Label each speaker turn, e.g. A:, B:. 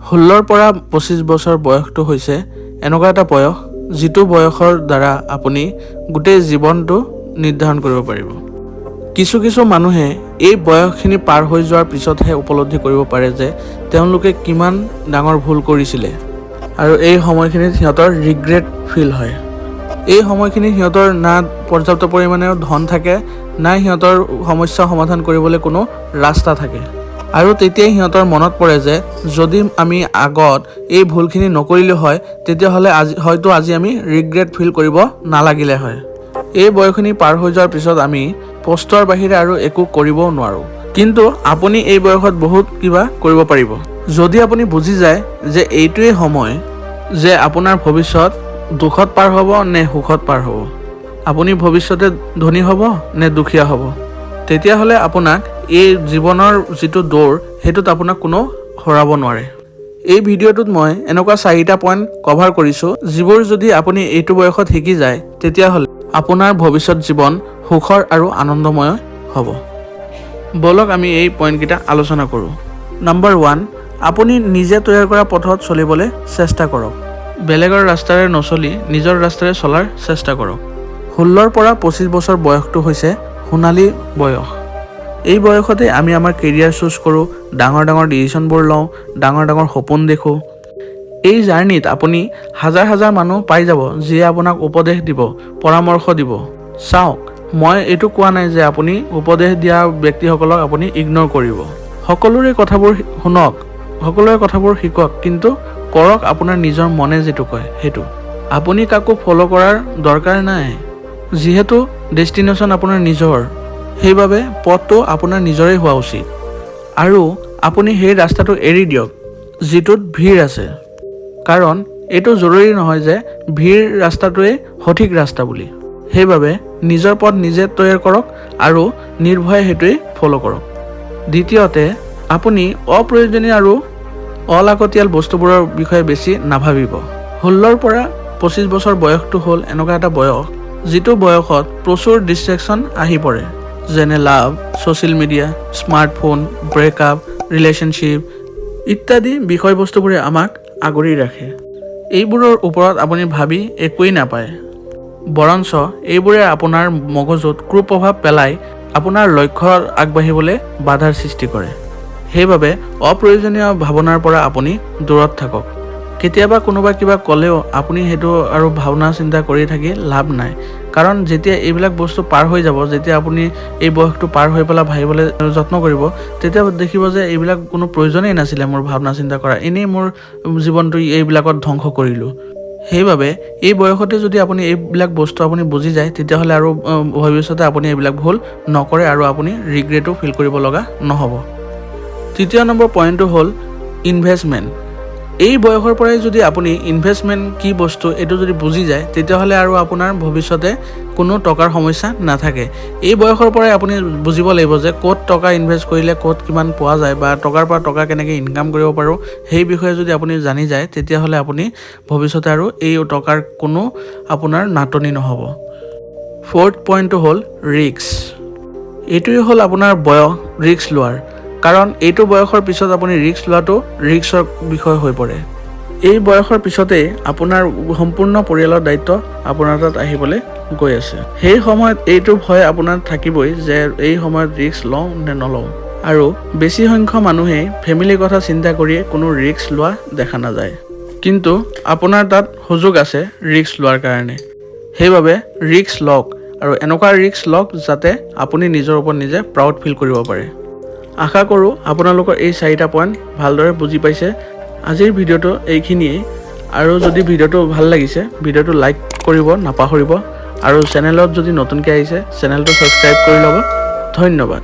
A: 16 পৰা 25 বছৰ বয়সটো হৈছে এনেকুৱা এটা বয়স যিটো বয়সৰ দ্বাৰা আপুনি গোটেই জীৱনটো নিৰ্ধাৰণ কৰিব পাৰিব। কিছু মানুহে এই বয়সখিনি পাৰ হৈ যোৱাৰ পিছতহে উপলব্ধি কৰিব পাৰে যে তেওঁলোকে কিমান ডাঙৰ ভুল কৰিছিলে আৰু এই সময়খিনিত সিহঁতৰ ৰিগ্ৰেট ফিল হয়। এই সময়খিনি সিহঁতৰ না পৰ্যাপ্ত পৰিমাণে ধন থাকে, না সিহঁতৰ সমস্যা সমাধান কৰিবলৈ কোনো ৰাস্তা থাকে। আৰু তেতিয়াই সিহঁতৰ মনত পৰে যে যদি আমি আগত এই ভুলখিনি নকৰিলো হয় তেতিয়াহ'লে আজি আমি ৰিগ্ৰেট ফিল কৰিব নালাগিলে হয়। এই বয়সখিনি পাৰ হৈ যোৱাৰ পিছত আমি পষ্টৰ বাহিৰে আৰু একো কৰিবও নোৱাৰোঁ। কিন্তু আপুনি এই বয়সত বহুত কিবা কৰিব পাৰিব যদি আপুনি বুজি যায় যে এইটোৱেই সময় যে আপোনাৰ ভৱিষ্যত দুখত পাৰ হ'ব নে সুখত পাৰ হ'ব, আপুনি ভৱিষ্যতে ধনী হ'ব নে দুখীয়া হ'ব। তেতিয়াহ'লে আপোনাক এই জীৱনৰ যিটো দৌৰ সেইটোত আপোনাক কোনো হৰাব নোৱাৰে। এই ভিডিঅ'টোত মই এনেকুৱা 4টা পইণ্ট কভাৰ কৰিছোঁ যিবোৰ যদি আপুনি এইটো বয়সত শিকি যায় তেতিয়াহ'লে আপোনাৰ ভৱিষ্যত জীৱন সুখৰ আৰু আনন্দময় হ'ব। বলক আমি এই পইণ্টকেইটা আলোচনা কৰোঁ। নম্বৰ 1, আপুনি নিজে তৈয়াৰ কৰা পথত চলিবলৈ চেষ্টা কৰক। বেলেগৰ ৰাস্তাৰে নচলি নিজৰ ৰাস্তাৰে চলাৰ চেষ্টা কৰক। 16 পৰা 25 বছৰ বয়সটো হৈছে সোণালী বয়স। এই বয়সতে আমি আমাৰ কেৰিয়াৰ চুজ কৰোঁ, ডাঙৰ ডিচিশ্যনবোৰ লওঁ, ডাঙৰ সপোন দেখোঁ। এই জাৰ্ণিত আপুনি হাজাৰ মানুহ পাই যাব যিয়ে আপোনাক উপদেশ দিব, পৰামৰ্শ দিব। চাওক, মই এইটো কোৱা নাই যে আপুনি উপদেশ দিয়া ব্যক্তিসকলক আপুনি ইগন'ৰ কৰিব। সকলোৰে কথাবোৰ শুনক, সকলোৰে কথাবোৰ শিকক, কিন্তু কৰক আপোনাৰ নিজৰ মনে যিটো কয় সেইটো। আপুনি কাকো ফ'ল' কৰাৰ দৰকাৰ নাই। যিহেতু ডেষ্টিনেশ্যন আপোনাৰ নিজৰ, সেইবাবে পথটো আপোনাৰ নিজৰেই হোৱা উচিত। আৰু আপুনি সেই ৰাস্তাটো এৰি দিয়ক যিটোত ভিৰ আছে, কাৰণ এইটো জৰুৰী নহয় যে ভিৰ ৰাস্তাটোৱে সঠিক ৰাস্তা বুলি। সেইবাবে নিজৰ পথ নিজে তৈয়াৰ কৰক আৰু নিৰ্ভয়ে সেইটোৱেই ফ'ল' কৰক। দ্বিতীয়তে, আপুনি অপ্ৰয়োজনীয় আৰু অলাগতিয়াল বস্তুবোৰৰ বিষয়ে বেছি নাভাবিব। 16 পৰা 25 বছৰ বয়সটো হ'ল এনেকুৱা এটা বয়স যিটো বয়সত প্ৰচুৰ ডিষ্ট্ৰেকশ্যন আহি পৰে, যেনে love, social media, smartphone, breakup, relationship ইত্যাদি বিষয়বস্তুবোৰে আমাক আগুৰি ৰাখে। এইবোৰৰ ওপৰত আপুনি ভাবি একোৱেই নাপায়, বৰঞ্চ এইবোৰে আপোনাৰ মগজুত কুপ্ৰভাৱ পেলাই আপোনাৰ লক্ষ্য আগবাঢ়িবলৈ বাধাৰ সৃষ্টি কৰে। সেইবাবে অপ্ৰয়োজনীয় ভাৱনাৰ পৰা আপুনি দূৰত থাকক। কেতিয়াবা কোনোবা কিবা ক'লেও আপুনি সেইটো আৰু ভাৱনা চিন্তা কৰি থাকি লাভ নাই, কাৰণ যেতিয়া এইবিলাক বস্তু পাৰ হৈ যাব, যেতিয়া আপুনি এই বয়সটো পাৰ হৈ পেলাই ভাবিবলৈ যত্ন কৰিব, তেতিয়া দেখিব যে এইবিলাক কোনো প্ৰয়োজনেই নাছিলে মোৰ ভাৱনা চিন্তা কৰা, এনেই মোৰ জীৱনটো এইবিলাকত ধ্বংস কৰিলোঁ। সেইবাবে এই বয়সতে যদি আপুনি এইবিলাক বস্তু আপুনি বুজি যায় তেতিয়াহ'লে আৰু ভৱিষ্যতে আপুনি এইবিলাক ভুল নকৰে আৰু আপুনি ৰিগ্ৰেটো ফিল কৰিব লগা নহ'ব। তৃতীয় নম্বৰ পইণ্টটো হ'ল ইনভেষ্টমেণ্ট। এই বয়সৰ পৰাই যদি আপুনি ইনভেষ্টমেণ্ট কি বস্তু এইটো যদি বুজি যায় তেতিয়াহ'লে আৰু আপোনাৰ ভৱিষ্যতে কোনো টকাৰ সমস্যা নাথাকে। এই বয়সৰ পৰাই আপুনি বুজিব লাগিব যে ক'ত টকা ইনভেষ্ট কৰিলে ক'ত কিমান পোৱা যায় বা টকাৰ পৰা টকা কেনেকৈ ইনকাম কৰিব পাৰোঁ, সেই বিষয়ে যদি আপুনি জানি যায় তেতিয়াহ'লে আপুনি ভৱিষ্যতে আৰু এই টকাৰ কোনো আপোনাৰ নাটনি নহ'ব। 4th পইণ্টটো হ'ল ৰিস্ক। এইটোৱে হ'ল আপোনাৰ বয়স ৰিস্ক লোৱাৰ, কাৰণ এইটো বয়সৰ পিছত আপুনি ৰিস্ক লোৱাটো ৰিস্কৰ বিষয় হৈ পৰে। এই বয়সৰ পিছতেই আপোনাৰ সম্পূৰ্ণ পৰিয়ালৰ দায়িত্ব আপোনাৰ তাত আহিবলৈ গৈ আছে। সেই সময়ত এইটো ভয় আপোনাৰ থাকিবই যে এই সময়ত ৰিস্ক লওঁ নে নলওঁ। আৰু বেছি সংখ্যক মানুহেই ফেমিলিৰ কথা চিন্তা কৰিয়ে কোনো ৰিস্ক লোৱা দেখা নাযায়, কিন্তু আপোনাৰ তাত সুযোগ আছে ৰিস্ক লোৱাৰ কাৰণে। সেইবাবে ৰিস্ক লওক আৰু এনেকুৱা ৰিস্ক লওক যাতে আপুনি নিজৰ ওপৰত নিজে প্ৰাউড ফিল কৰিব পাৰে। আশা কৰোঁ আপোনালোকৰ এই 4টা পইণ্ট ভালদৰে বুজি পাইছে। আজিৰ ভিডিঅ'টো এইখিনিয়েই, আৰু যদি ভিডিঅ'টো ভাল লাগিছে ভিডিঅ'টো লাইক কৰিব নাপাহৰিব, আৰু চেনেলত যদি নতুনকৈ আহিছে চেনেলটো ছাবস্ক্ৰাইব কৰি ল'ব। ধন্যবাদ।